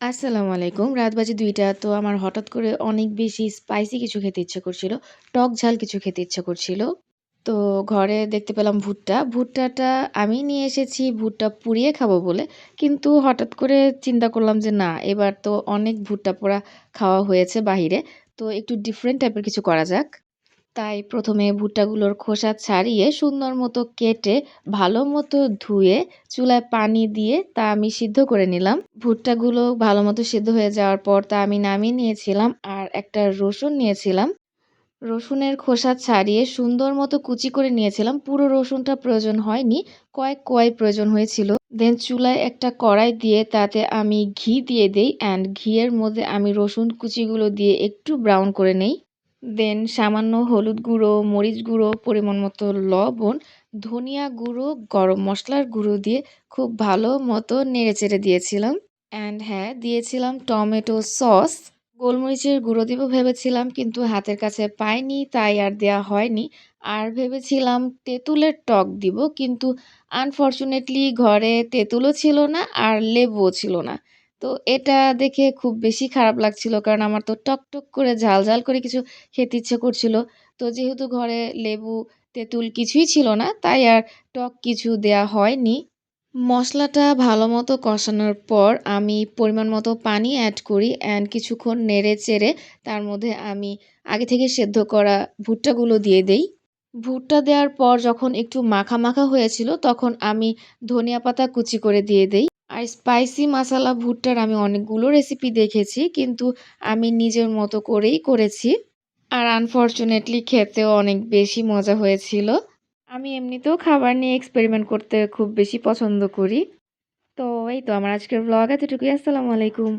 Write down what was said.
আসসালামু আলাইকুম। রাত বাজে ২টা। তো আমার হঠাৎ করে অনেক বেশি স্পাইসি কিছু খেতে ইচ্ছা করছিল। টক ঝাল কিছু খেতে ইচ্ছা করছিল। তো ঘরে দেখতে পেলাম ভুট্টা। ভুট্টাটা আমি নিয়ে এসেছি ভুট্টা পুড়িয়ে খাবো বলে। কিন্তু হঠাৎ করে চিন্তা করলাম যে না, এবার তো অনেক ভুট্টা পোড়া খাওয়া হয়েছে বাহিরে। তো একটু ডিফারেন্ট টাইপের কিছু করা যাক। তাই ১ম এ ভুট্টাগুলোর খোসা ছাড়িয়ে সুন্দর মতো কেটে ভালো মতো ধুয়ে চুলায় পানি দিয়ে তা আমি সিদ্ধ করে নিলাম। ভুট্টাগুলো ভালো মতো সিদ্ধ হয়ে যাওয়ার পর তা আমি নামিয়ে নিয়েছিলাম। আর একটা রসুন নিয়েছিলাম। রসুনের খোসা ছাড়িয়ে সুন্দর মতো কুচি করে নিয়েছিলাম। পুরো রসুনটা প্রয়োজন হয়নি। কয়েক কোয়াই প্রয়োজন হয়েছিল। দেন চুলায় একটা কড়াই দিয়ে তাতে আমি ঘি দিয়ে দেই অ্যান্ড ঘিয়ের মধ্যে আমি রসুন কুচিগুলো দিয়ে একটু ব্রাউন করে নেই। দেন সামান্য হলুদ গুঁড়ো, মরিচ গুঁড়ো, পরিমাণ মতো লবণ, ধনিয়া গুঁড়ো, গরম মসলার গুঁড়ো দিয়ে খুব ভালো মতো নেড়েচেড়ে দিয়েছিলাম। অ্যান্ড হ্যাঁ, দিয়েছিলাম টমেটো সস। গোলমরিচের গুঁড়ো দিব ভেবেছিলাম কিন্তু হাতের কাছে পাইনি তাই আর দেয়া হয়নি। আর ভেবেছিলাম তেঁতুলের টক দিব কিন্তু আনফরচুনেটলি ঘরে তেঁতুলও ছিল না আর লেবুও ছিল না। তো এটা দেখে খুব বেশি খারাপ লাগছিল কারণ আমার তো টকটক করে ঝাল, ঝাল করে কিছু খেতে ইচ্ছে করছিল। তো যেহেতু ঘরে লেবু, তেঁতুল কিছুই ছিল না তাই আর টক কিছু দেয়া হয়নি। মসলাটা ভালোমতো কষানোর পর আমি পরিমাণ মতো পানি এড করি অ্যান্ড কিছুক্ষণ নেড়ে-চেড়ে তার মধ্যে আমি আগে থেকে সেদ্ধ করা ভুট্টাগুলো দিয়ে দেই। ভুট্টা দেওয়ার পর যখন একটু মাখা, মাখা হয়েছিল তখন আমি ধনিয়া পাতা কুচি করে দিয়ে দেই। আর স্পাইসি মাসালা ভুট্টার আমি অনেকগুলো রেসিপি দেখেছি কিন্তু আমি নিজের মতো করেই করেছি। আর আনফরচুনেটলি খেতেও অনেক বেশি মজা হয়েছিল। আমি এমনিতেও খাবার নিয়ে এক্সপেরিমেন্ট করতে খুব বেশি পছন্দ করি। তো এই তো আমার আজকের ভ্লগ এতটুকুই। আসসালামু আলাইকুম।